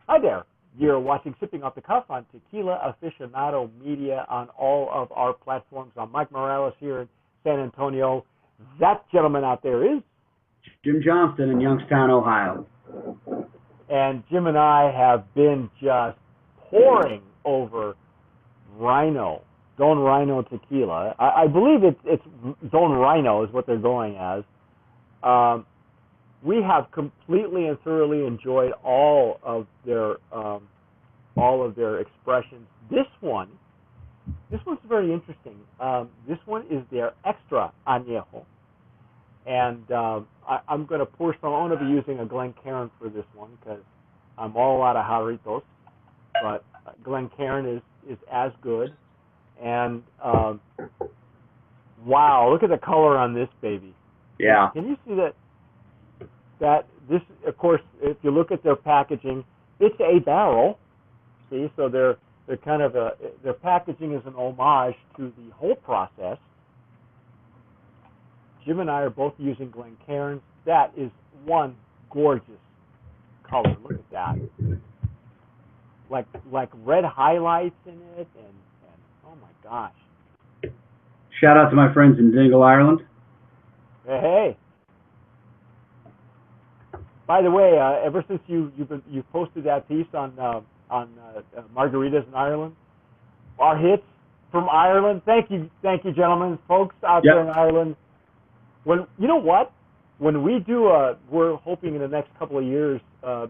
Hi there. You're watching Sipping Off the Cuff on Tequila Aficionado Media on all of our platforms. I'm Mike Morales here in San Antonio. That gentleman out there is. Jim Johnston in Youngstown, Ohio. And Jim and I have been just pouring over Ryno, Don Ryno tequila. I believe it's Don Ryno is what they're going as. We have completely and thoroughly enjoyed all of their expressions. This one's very interesting. This one is their extra añejo, and I'm going to pour some. I'm going to be using a Glencairn for this one because I'm all out of jarritos, but Glencairn is as good. And wow, look at the color on this baby. Yeah. Can you see that? That this, of course, if you look at their packaging, it's a barrel. See, so they're kind of their packaging is an homage to the whole process. Jim and I are both using Glencairns. That is one gorgeous color. Look at that, like red highlights in it, and oh my gosh! Shout out to my friends in Dingle, Ireland. Hey. By the way, ever since you posted that piece on margaritas in Ireland, our hits from Ireland. Thank you, gentlemen, folks out there in Ireland. When you know what, when we do, we're hoping in the next couple of years,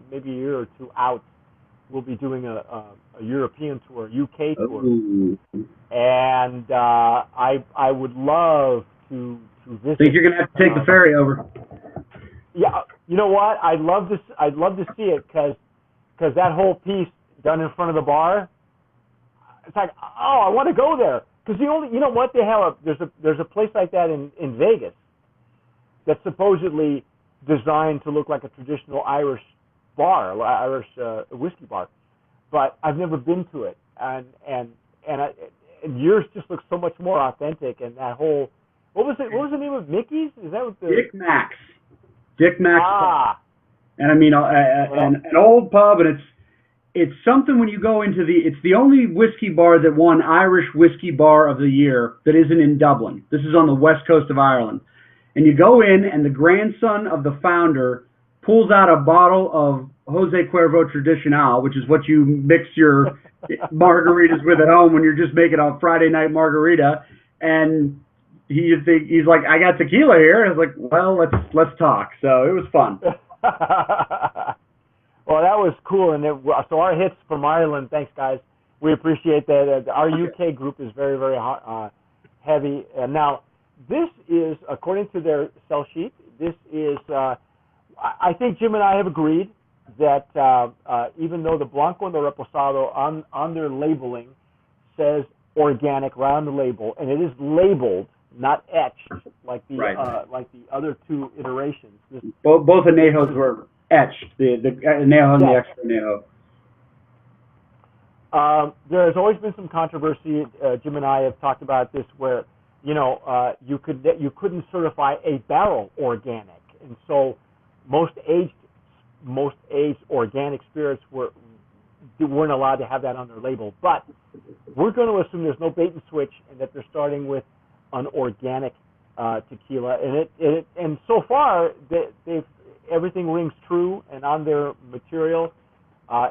maybe a year or two out, we'll be doing a European tour, UK tour, and I would love to visit. Think you're gonna have to take the ferry over? Yeah, you know what? I'd love to see it because that whole piece done in front of the bar. It's like, oh, I want to go there because you know what, they have there's a place like that in Vegas that's supposedly designed to look like a traditional Irish bar, Irish whiskey bar, but I've never been to it, and yours just looks so much more authentic, and that whole what was the name of Mickey's? Is that what the Dick Max? Dick Max. Ah. And I mean, an old pub, and it's something when you go into it's the only whiskey bar that won Irish Whiskey Bar of the Year that isn't in Dublin. This is on the west coast of Ireland. And you go in, and the grandson of the founder pulls out a bottle of Jose Cuervo Tradicional, which is what you mix your margaritas with at home when you're just making a Friday night margarita. And he's like, I got tequila here. And I was like, well, let's talk. So it was fun. Well, that was cool. And so our hits from Ireland, thanks guys. We appreciate that. Our UK group is very, very heavy. And now this is, according to their sell sheet, this is, I think Jim and I have agreed that even though the Blanco and the Reposado on their labeling says organic right on the label, and it is labeled, not etched like the other two iterations. Both Anejos were etched. The Anejo and the extra Anejo. There has always been some controversy. Jim and I have talked about this, where you couldn't certify a barrel organic, and so most aged organic spirits weren't allowed to have that on their label. But we're going to assume there's no bait and switch, and that they're starting with an organic tequila, and so far everything rings true, and on their material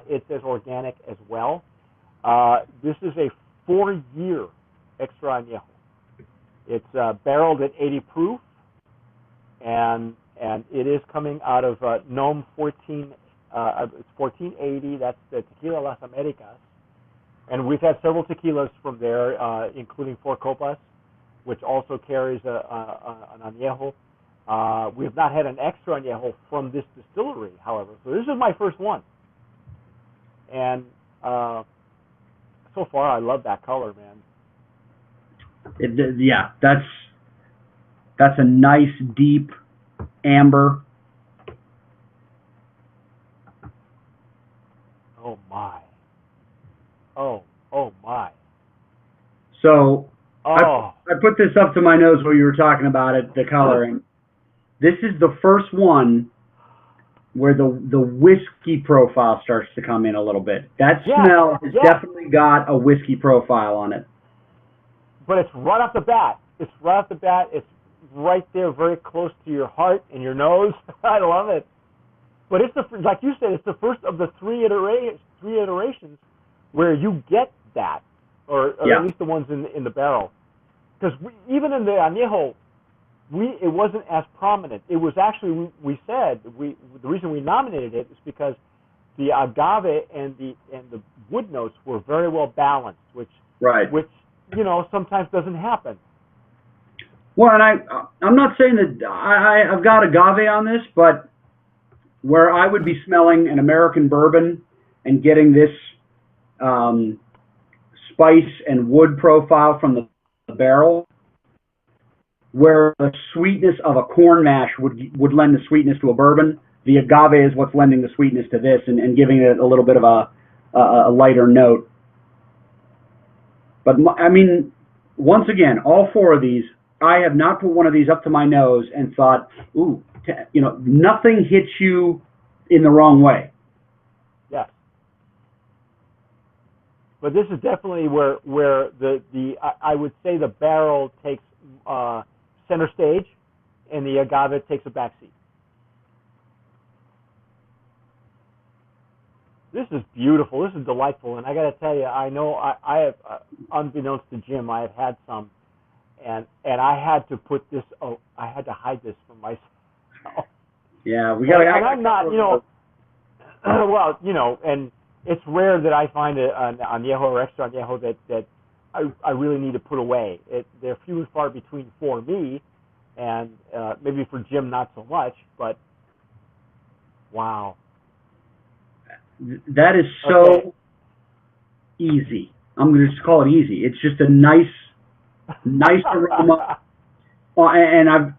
it says organic as well. This is a 4-year extra añejo. It's barreled at 80 proof, and it is coming out of NOM 14. It's 1480. That's the Tequila Las Americas, and we've had several tequilas from there, including Four Copas, which also carries an añejo. We have not had an extra añejo from this distillery, however. So this is my first one, and so far I love that color, man. Yeah, that's a nice deep amber. Oh my. Oh my. So I put this up to my nose while you were talking about it, the coloring. This is the first one where the whiskey profile starts to come in a little bit. That Yeah, smell has yeah. definitely got a whiskey profile on it. But it's right off the bat. It's right off the bat. It's right there, very close to your heart and your nose. I love it. But it's like you said, it's the first of the three iterations where you get that, or Yeah. at least the ones in the barrel. Because even in the Anejo, it wasn't as prominent. It was actually, we said the reason we nominated it is because the agave and the wood notes were very well balanced, which Right. sometimes doesn't happen. Well, and I'm not saying that I've got agave on this, but where I would be smelling an American bourbon and getting this spice and wood profile from the barrel, where the sweetness of a corn mash would lend the sweetness to a bourbon, the agave is what's lending the sweetness to this and giving it a little bit of a lighter note. But I mean, once again, all four of these, I have not put one of these up to my nose and thought, ooh, nothing hits you in the wrong way. Yes. But this is definitely where I would say the barrel takes center stage, and the agave takes a back seat. This is beautiful. This is delightful, and I got to tell you, I know I have, unbeknownst to Jim, I have had some, and I had to put this. Oh, I had to hide this from myself. Yeah, we got. And I'm not, well, and it's rare that I find an añejo or extra añejo that I really need to put away. They're few and far between for me, and maybe for Jim not so much. But wow, that is so easy. I'm going to just call it easy. It's just a nice aroma. And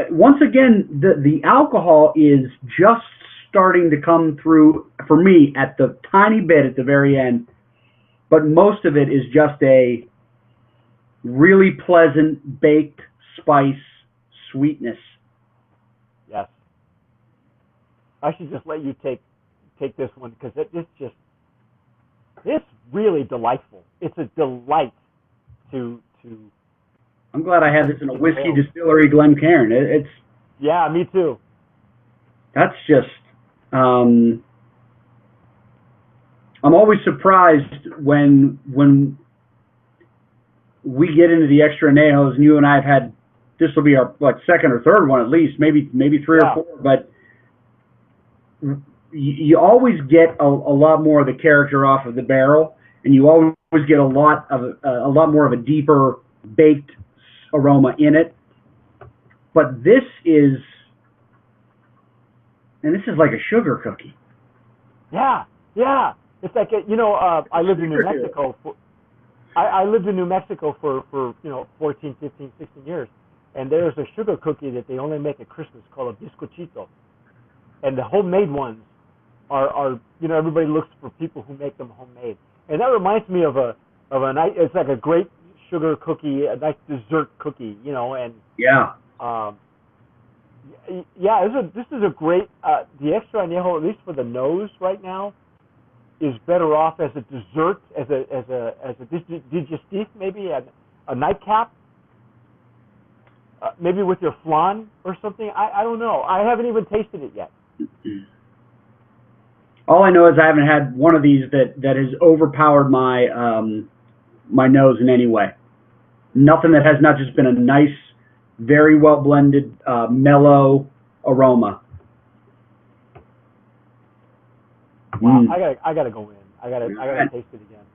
once again, the alcohol is just starting to come through for me at the tiny bit at the very end, but most of it is just a really pleasant baked spice sweetness. Yes, I should just let you take this one because it's really delightful. It's a delight to. I'm glad I had this in a whiskey distillery, Glencairn. It's yeah, me too. That's just. I'm always surprised when we get into the extra anejos, and you and I have had. This will be our second or third one at least, maybe three or four, but you always get a lot more of the character off of the barrel, and you always get a lot more of a deeper baked aroma in it. But this is like a sugar cookie. Yeah. It's like I lived in New Mexico. I lived in New Mexico for 14, 15, 16 years, and there's a sugar cookie that they only make at Christmas called a bizcochito, and the homemade ones are everybody looks for people who make them homemade, and that reminds me of a nice. It's like a great sugar cookie, a nice dessert cookie, and yeah. This is a great the extra añejo, at least for the nose right now, is better off as a dessert, as a digestif, maybe a nightcap, maybe with your flan or something. I don't know. I haven't even tasted it yet. All I know is I haven't had one of these that has overpowered my my nose in any way. Nothing that has not just been a nice, very well blended, mellow aroma. Wow, I gotta go in. I gotta taste it again.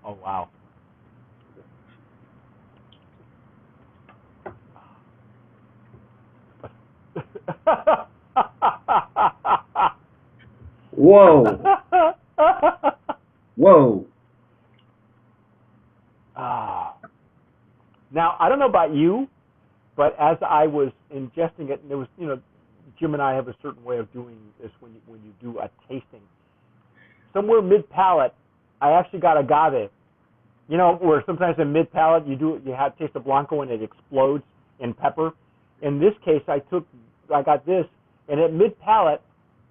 Oh wow. Whoa. Whoa. Now, I don't know about you, but as I was ingesting it, and there was, Jim and I have a certain way of doing this when you do a tasting. Somewhere mid palate, I actually got agave, You know, where sometimes in mid palate you have taste of Blanco and it explodes in pepper. In this case, I got this, and at mid palate,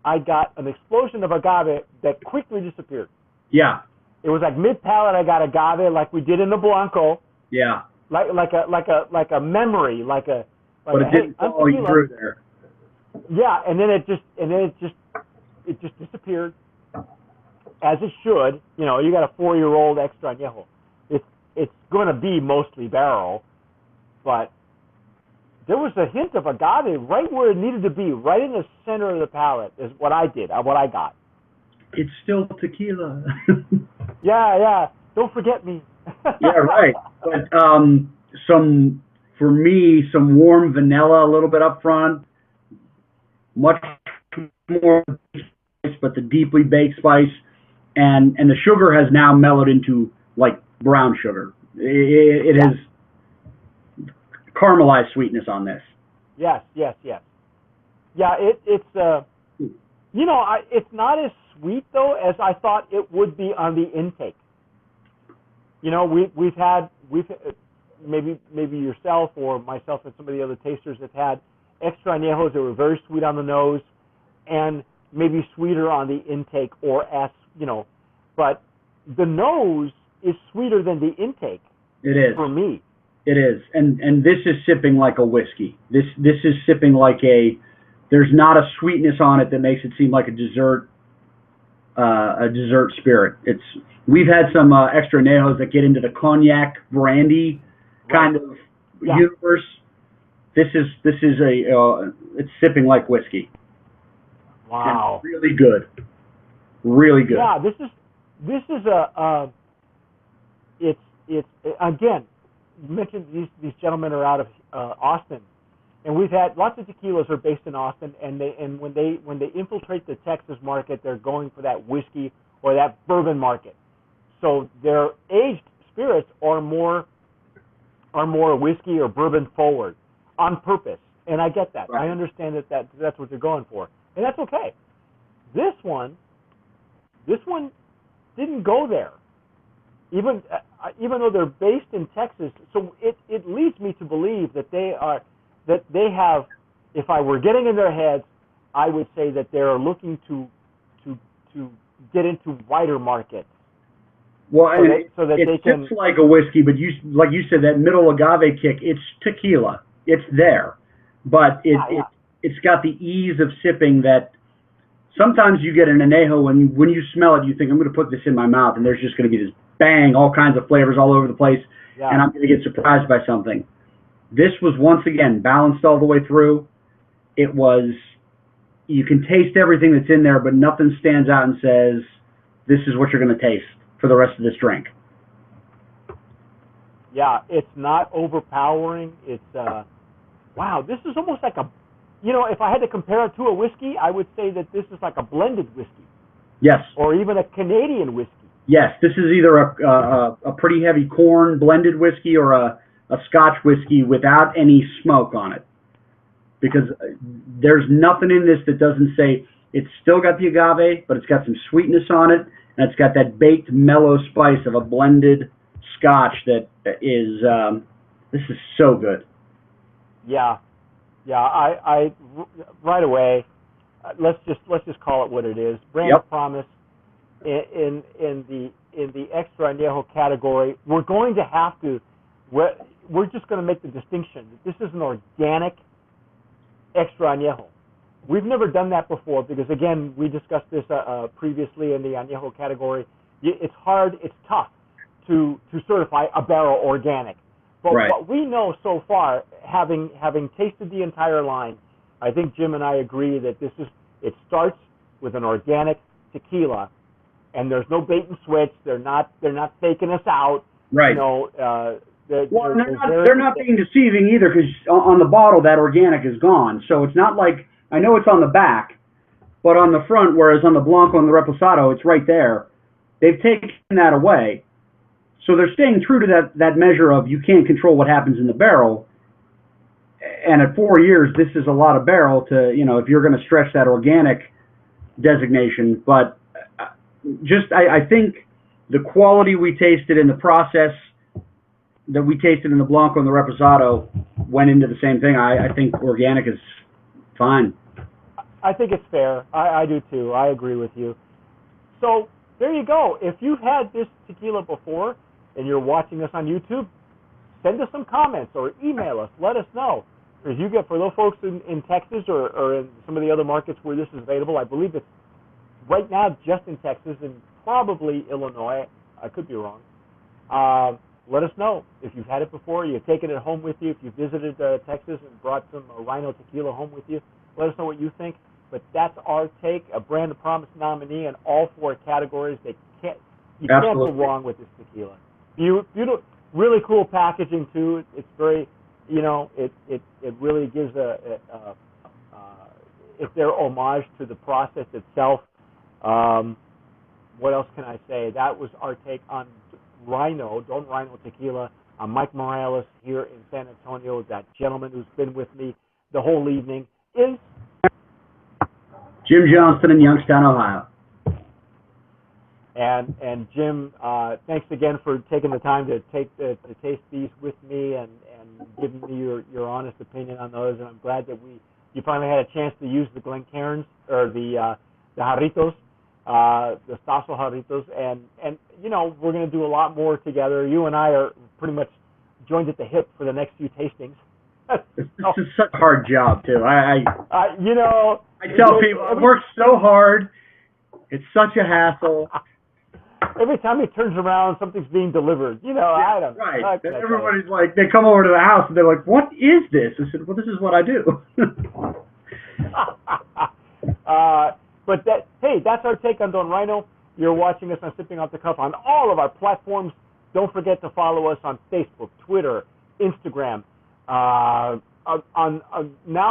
I got an explosion of agave that quickly disappeared. Yeah. It was like mid palate, I got agave like we did in the Blanco. Yeah. Like a memory, like a. But it didn't follow you through there. Yeah, and then it just disappeared, as it should. You know, you got a 4-year-old extra añejo. It's going to be mostly barrel, but there was a hint of agave right where it needed to be, right in the center of the palate, is what I did, what I got. It's still tequila. Yeah. Don't forget me. Yeah, right. But for me, some warm vanilla a little bit up front, much more spice, but the deeply baked spice, and the sugar has now mellowed into like brown sugar. It has caramelized sweetness on this. Yes. Yeah, it's you know, it's not as sweet though as I thought it would be on the intake. You know, we've maybe yourself or myself and some of the other tasters have had extra añejos that were very sweet on the nose and maybe sweeter on the intake, or but the nose is sweeter than the intake. It is. For me. It is. And this is sipping like a whiskey. This is sipping like there's not a sweetness on it that makes it seem like a dessert spirit. We've had some extra añejos that get into the cognac brandy kind of universe. This is it's sipping like whiskey. Wow. And really good. Really good. Yeah, this is it's again, you mentioned these gentlemen are out of Austin, and we've had lots of tequilas are based in Austin, and when they infiltrate the Texas market, they're going for that whiskey or that bourbon market. So their aged spirits are more whiskey or bourbon forward on purpose, and I get that. Right. I understand that's what they're going for, and that's okay. This one didn't go there, even though they're based in Texas. So it leads me to believe that they have. If I were getting in their heads, I would say that they're looking to get into wider markets. Well, it's like a whiskey, but like you said, that middle agave kick, it's tequila. It's there, but it's got the ease of sipping that sometimes you get an anejo, and when you smell it, you think, I'm going to put this in my mouth, and there's just going to be this bang, all kinds of flavors all over the place, and I'm going to get surprised by something. This was, once again, balanced all the way through. It was, you can taste everything that's in there, but nothing stands out and says, this is what you're going to taste for the rest of this drink. Yeah, it's not overpowering. It's, wow, this is almost like if I had to compare it to a whiskey, I would say that this is like a blended whiskey. Yes. Or even a Canadian whiskey. Yes, this is either a pretty heavy corn blended whiskey or a Scotch whiskey without any smoke on it. Because there's nothing in this that doesn't say it's still got the agave, but it's got some sweetness on it, and it's got that baked mellow spice of a blended Scotch that is, this is so good. Yeah, I right away, let's just call it what it is. Brand promise in the extra añejo category. We're going to have to. We're just going to make the distinction that this is an organic extra añejo. We've never done that before because, again, we discussed this previously in the añejo category. It's hard, it's tough to certify a barrel organic. But what we know so far, having tasted the entire line, I think Jim and I agree that it starts with an organic tequila, and there's no bait and switch. They're not faking us out. Right. They're not being deceiving either, because on the bottle that organic is gone. So it's not like, I know it's on the back, but on the front, whereas on the Blanco and the Reposado, it's right there. They've taken that away. So they're staying true to that measure of you can't control what happens in the barrel. And at 4 years, this is a lot of barrel to, if you're going to stretch that organic designation. But I think the quality we tasted in the process that we tasted in the Blanco and the Reposado went into the same thing. I think organic is fine. I think it's fair. I do too. I agree with you. So there you go. If you've had this tequila before and you're watching us on YouTube, send us some comments or email us. Let us know. As you get, for those folks in Texas or in some of the other markets where this is available, I believe it's right now just in Texas and probably Illinois. I could be wrong. Let us know if you've had it before, you've taken it home with you, if you visited Texas and brought some Ryno tequila home with you. Let us know what you think. But that's our take, a Brand of Promise nominee in all 4 categories. You can't go wrong with this tequila. Beautiful, really cool packaging too. It's very, it really gives it's their homage to the process itself. What else can I say? That was our take on Ryno, Don Ryno Tequila. I'm Mike Morales here in San Antonio. That gentleman who's been with me the whole evening is Jim Johnston in Youngstown, Ohio. And Jim, thanks again for taking the time to taste these with me and giving me your honest opinion on those. And I'm glad that you finally had a chance to use the Glencairns or the Jarritos, the Stasso Jarritos, and we're going to do a lot more together. You and I are pretty much joined at the hip for the next few tastings. This is such a hard job too. I tell people I work so hard. It's such a hassle. Every time he turns around, something's being delivered. I don't. Right. And everybody's like, they come over to the house and they're like, "What is this?" I said, "Well, this is what I do." But that's our take on Don Ryno. You're watching us on Sipping Off the Cuff on all of our platforms. Don't forget to follow us on Facebook, Twitter, Instagram. Now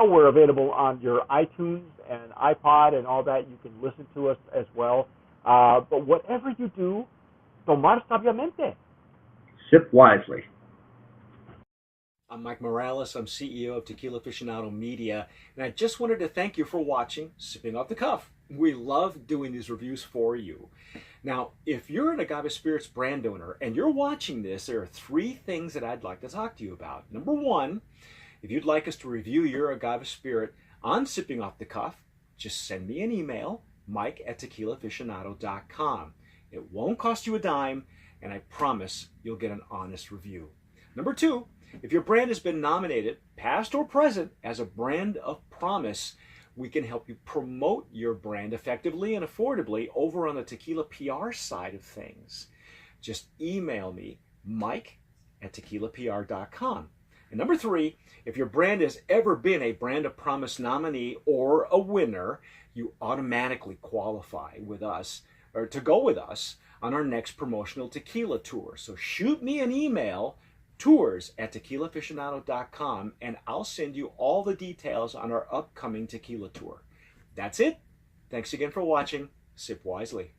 we're available on your iTunes and iPod and all that. You can listen to us as well. But whatever you do, tomar sabiamente. Sip wisely. I'm Mike Morales. I'm CEO of Tequila Aficionado Media, and I just wanted to thank you for watching Sipping Off the Cuff. We love doing these reviews for you. Now, if you're an Agave Spirits brand owner and you're watching this, there are 3 things that I'd like to talk to you about. Number 1, if you'd like us to review your Agave Spirit on Sipping Off the Cuff, just send me an email, mike@tequilaaficionado.com. It won't cost you a dime, and I promise you'll get an honest review. Number 2, if your brand has been nominated, past or present, as a Brand of Promise, we can help you promote your brand effectively and affordably over on the tequila PR side of things. Just email me, mike@tequilapr.com. And number 3, if your brand has ever been a Brand of Promise nominee or a winner, you automatically qualify with us, or to go with us, on our next promotional tequila tour. So shoot me an email, tours@tequilaaficionado.com, and I'll send you all the details on our upcoming tequila tour. That's it. Thanks again for watching. Sip wisely.